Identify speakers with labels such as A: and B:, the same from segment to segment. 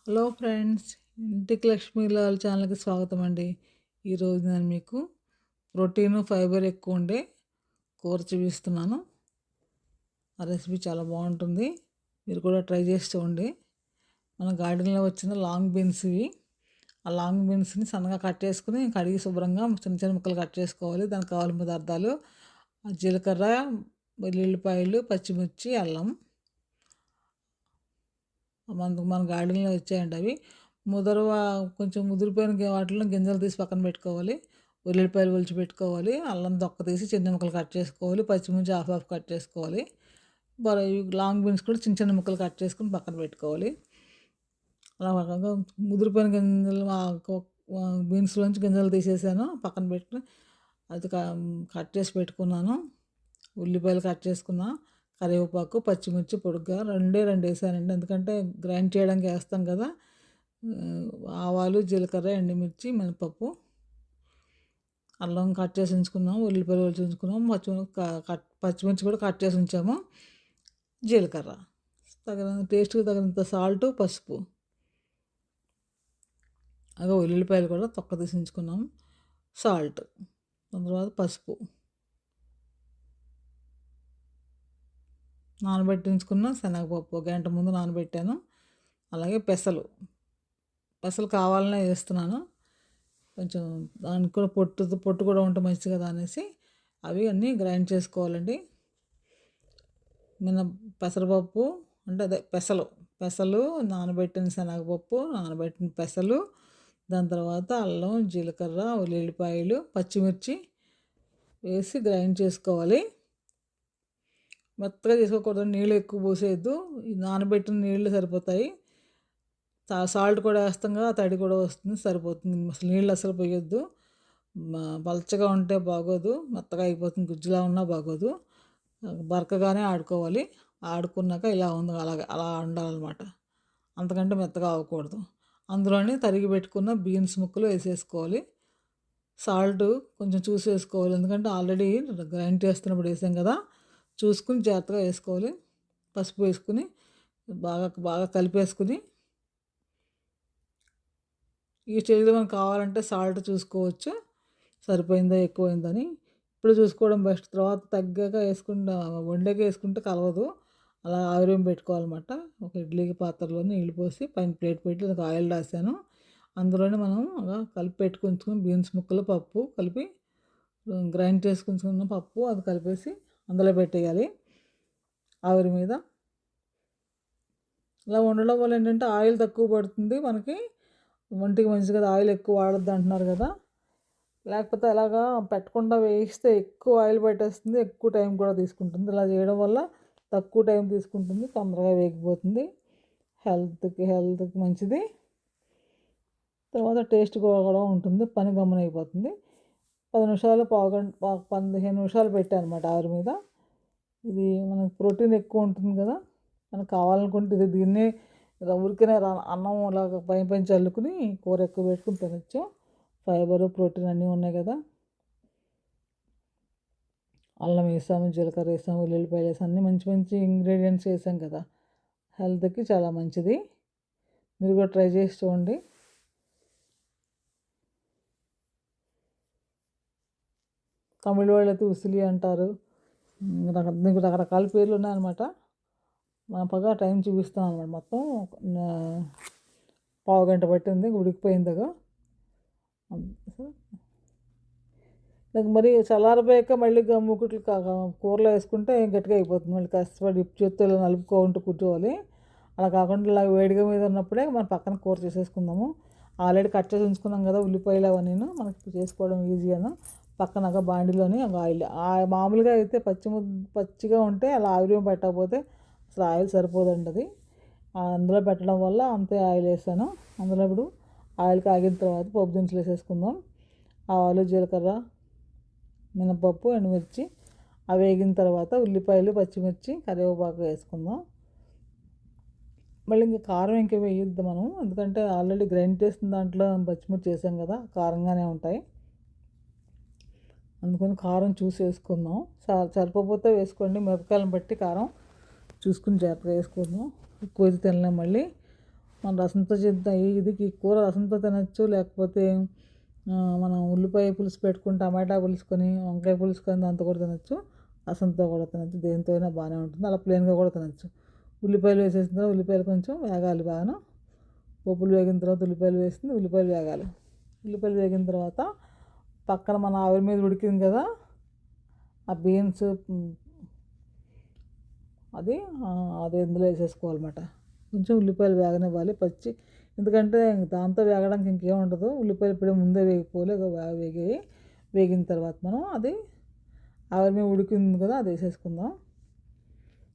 A: Hello friends, ఇంటికి లక్ష్మీలాల్ ఛానల్కి స్వాగతం అండి. ఈరోజు నేను మీకు ప్రోటీన్ ఫైబర్ ఎక్కువ ఉండే కూర చూపిస్తున్నాను. ఆ రెసిపీ చాలా బాగుంటుంది, మీరు కూడా ట్రై చేసి చూడండి. మన గార్డెన్లో వచ్చిన లాంగ్ బీన్స్ ఇవి. ఆ లాంగ్ బీన్స్ని సన్నగా కట్ చేసుకుని కడిగి శుభ్రంగా చిన్న చిన్న ముక్కలు కట్ చేసుకోవాలి. దానికి కావాల్సిన పదార్థాలు జీలకర్ర, వెల్లుల్లిపాయలు, పచ్చిమిర్చి, అల్లం. మన గార్డెన్లో వచ్చాయండి అవి. కొంచెం ముదిరిపోయిన వాటిలో గింజలు తీసి పక్కన పెట్టుకోవాలి. ఉల్లిపాయలు ఒలిచి పెట్టుకోవాలి. అల్లం తొక్క తీసి చిన్న ముక్కలు కట్ చేసుకోవాలి. పచ్చిమిర్చి హాఫ్ హాఫ్ కట్ చేసుకోవాలి. ఇవి లాంగ్ బీన్స్ కూడా చిన్న చిన్న ముక్కలు కట్ చేసుకుని పక్కన పెట్టుకోవాలి. అలా ముదిరిపోయిన గింజలు బీన్స్లోంచి గింజలు తీసేసాను, పక్కన పెట్టుకుని అది కట్ చేసి పెట్టుకున్నాను. ఉల్లిపాయలు కట్ చేసుకున్నా, కరివేపాకు, పచ్చిమిర్చి పొడుగ్గా రెండు వేసానండి, ఎందుకంటే గ్రైండ్ చేయడానికి వేస్తాం కదా. ఆవాలు, జీలకర్ర, ఎండుమిర్చి, మినపప్పు, అల్లం కట్ చేసి ఉంచుకున్నాము, ఉల్లిపాయలు ఒలిచి ఉంచుకున్నాము, పచ్చిమిర్చి కూడా కట్ చేసి ఉంచాము, జీలకర్ర, టేస్ట్కి తగినంత సాల్ట్, పసుపు, అదే ఉల్లిపాయలు కూడా తొక్క తీసి ఉంచుకున్నాము, సాల్ట్, దాని తర్వాత పసుపు, నానబెట్టించుకున్న శనగపప్పు గంట ముందు నానబెట్టాను. అలాగే పెసలు కావాలనే వేస్తున్నాను. కొంచెం దానికి కూడా పొట్టు కూడా ఉంటే మంచిది కదా అనేసి అవి అన్నీ గ్రైండ్ చేసుకోవాలండి. పెసరపప్పు అంటే అదే పెసలు, నానబెట్టిన శనగపప్పు, నానబెట్టిన పెసలు, దాని తర్వాత అల్లం, జీలకర్ర, ఉల్లిపాయలు, పచ్చిమిర్చి వేసి గ్రైండ్ చేసుకోవాలి. మెత్తగా చేసుకోకూడదు, నీళ్ళు ఎక్కువ పోసేయద్దు. ఈ నానబెట్టిన నీళ్ళు సరిపోతాయి. సాల్ట్ కూడా వేస్తాం కదా, తడి కూడా వస్తుంది, సరిపోతుంది. అసలు నీళ్ళు అసలు పోయొద్దు. పలచగా ఉంటే బాగోదు, మెత్తగా అయిపోతుంది, గుజ్జులా ఉన్నా బాగోదు. బరకగానే ఆడుకోవాలి. ఆడుకున్నాక ఇలా ఉంది, అలా ఉండాలన్నమాట. అంతకంటే మెత్తగా అవ్వకూడదు. అందులోనే తరిగి పెట్టుకున్న బీన్స్ ముక్కలు వేసేసుకోవాలి. సాల్ట్ కొంచెం చూసి వేసుకోవాలి, ఎందుకంటే ఆల్రెడీ గ్రైండ్ చేస్తున్నప్పుడు వేసాం కదా, చూసుకుని జాగ్రత్తగా వేసుకోవాలి. పసుపు వేసుకుని బాగా కలిపేసుకుని, ఈ స్టేజ్లో మనకు కావాలంటే సాల్ట్ చూసుకోవచ్చు, సరిపోయిందో ఎక్కువైందని. ఇప్పుడు చూసుకోవడం బెస్ట్. తర్వాత తగ్గాక వండాక వేసుకుంటే కలవదు. అలా ఆవిరేం పెట్టుకోవాలన్నమాట. ఒక ఇడ్లీకి పాత్రలో నీళ్ళు పోసి పైన ప్లేట్ పెట్టి దానికి ఆయిల్ రాసాను. అందులోనే మనం అలా కలిపి పెట్టుకుంటున్న బీన్స్ ముక్కలు, పప్పు కలిపి గ్రైండ్ చేసుకుంటున్న పప్పు అది కలిపేసి అందులో పెట్టేయాలి ఆవిరి మీద. ఇలా వండడం వల్ల ఏంటంటే ఆయిల్ తక్కువ పడుతుంది మనకి, ఒంటికి మంచిది కదా. ఆయిల్ ఎక్కువ వాడద్దు అంటున్నారు కదా, లేకపోతే అలాగా పెట్టకుండా వేయిస్తే ఎక్కువ ఆయిల్ పెట్టేస్తుంది, ఎక్కువ టైం కూడా తీసుకుంటుంది. ఇలా చేయడం వల్ల తక్కువ టైం తీసుకుంటుంది, తొందరగా వేగిపోతుంది, హెల్త్కి మంచిది. తర్వాత టేస్ట్ కూడా ఉంటుంది, పని గమ్మున అయిపోతుంది. 10 నిమిషాలు, 15 నిమిషాలు పెట్టాను అనమాట ఆవిరి మీద. ఇది మనకు ప్రోటీన్ ఎక్కువ ఉంటుంది కదా, మనకు కావాలనుకుంటే దీన్నే ఊరికనే అన్నం అలాగా పైన చల్లుకుని కూర ఎక్కువ పెట్టుకుని తినచ్చు. ఫైబర్, ప్రోటీన్ అన్నీ ఉన్నాయి కదా. అల్లం వేసాము, జీలకర్ర వేసాము, ఉల్లిపాయలు వేసాము, అన్నీ మంచి మంచి ఇంగ్రీడియంట్స్ వేసాం కదా, హెల్త్కి చాలా మంచిది. మీరు కూడా ట్రై చేసి చూడండి. తమిళ వాళ్ళు అయితే ఉసిలి అంటారు, మీకు రకరకాల పేర్లు ఉన్నాయన్నమాట. పగా టైం చూపిస్తాం అనమాట. మొత్తం పావు గంట పట్టింది, ఉడికిపోయిందిగా. మరి చల్లారిపోయాక మళ్ళీ మూకుట్లు కూరలో వేసుకుంటే గట్టిగా అయిపోతుంది. మళ్ళీ కష్టపడి చేత్తో నలుపుకుంటూ కూర్చోవాలి. అలా కాకుండా ఇలా వేడిగా మీద ఉన్నప్పుడే మనం పక్కన కూర చేసేసుకుందాము. ఆల్రెడీ కట్ చేసి ఉంచుకున్నాం కదా ఉల్లిపాయలు అవన్నీ, మనకి చేసుకోవడం ఈజీగాను. పక్కన బాండిలోని ఆయిల్, మామూలుగా అయితే పచ్చిగా ఉంటే అలా ఆవిరి పెట్టకపోతే అసలు ఆయిల్ సరిపోదండి. అది అందులో పెట్టడం వల్ల అంతే ఆయిల్ వేసాను. అందులో ఇప్పుడు ఆయిల్ కాగిన తర్వాత పప్పు దినుసులు వేసేసుకుందాం. ఆవాలు, జీలకర్ర, మినపప్పు, ఎండుమిర్చి అవి వేగిన తర్వాత ఉల్లిపాయలు, పచ్చిమిర్చి, కరివేపాకు వేసుకుందాం. మళ్ళీ ఇంకా కారం ఇంకా వేయొద్దు మనం, ఎందుకంటే ఆల్రెడీ గ్రైండ్ చేసిన దాంట్లో పచ్చిమిర్చి వేసాం కదా, కారంగానే ఉంటాయి. అందుకని కారం చూసి వేసుకుందాం. సరిపోతే వేసుకోండి, మిరపకాయలను బట్టి కారం చూసుకుని జాగ్రత్తగా వేసుకుందాం. ఎక్కువ తినలేం. మళ్ళీ మన రసంతో చేద్దాం. ఇది ఈ కూర రసంతో తినచ్చు, లేకపోతే మనం ఉల్లిపాయ పులుసు పెట్టుకుని, టమాటా పులుసుకొని, వంకాయ పులుసుకొని దాంతో కూడా తినచ్చు, రసంతో కూడా తినచ్చు, దేనితో అయినా బాగానే ఉంటుంది. అలా ప్లెయిన్గా కూడా తినచ్చు. ఉల్లిపాయలు వేసేసిన తర్వాత ఉల్లిపాయలు కొంచెం వేగాలి బాగా. పోపులు వేగిన తర్వాత ఉల్లిపాయలు వేసింది, ఉల్లిపాయలు వేగాలి. ఉల్లిపాయలు వేగిన తర్వాత పక్కన మన ఆవిరి మీద ఉడికింది కదా ఆ బీన్స్, అది అది ఇందులో వేసేసుకోవాలన్నమాట. కొంచెం ఉల్లిపాయలు వేగనివ్వాలి పచ్చి, ఎందుకంటే దాంతో వేగడానికి ఇంకేం ఉండదు. ఉల్లిపాయలు ఇప్పుడే ముందే వేగిపోలే, వేగాయి. వేగిన తర్వాత మనం అది ఆవిరి మీద ఉడికింది కదా అది వేసేసుకుందాం.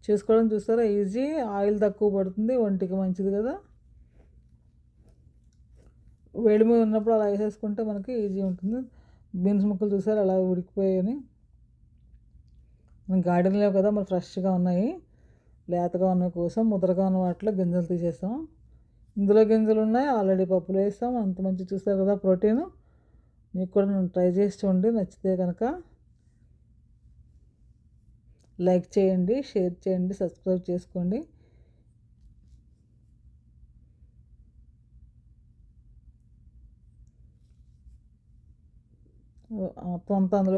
A: చేసుకోవడం చూస్తారా ఈజీ, ఆయిల్ తక్కువ పడుతుంది, ఒంటికి మంచిది కదా. వేడి మీద ఉన్నప్పుడు అలా వేసేసుకుంటే మనకి ఈజీ ఉంటుంది. బీన్స్ ముక్కలు చూసారు అలా ఉడికిపోయాయని. గార్డెన్లో కదా మరి ఫ్రెష్గా ఉన్నాయి, లేతగా ఉన్న కోసం ముద్రగా ఉన్న వాటిలో గింజలు తీసేస్తాం. ఇందులో గింజలు ఉన్నాయి, ఆల్రెడీ పప్పులు వేస్తాం. అంత మంచి చూస్తారు కదా ప్రోటీన్. మీకు కూడా నేను ట్రై చేసి చూడండి, నచ్చితే కనుక లైక్ చేయండి, షేర్ చేయండి, సబ్స్క్రైబ్ చేసుకోండి. మొత్తం అంతా అందులో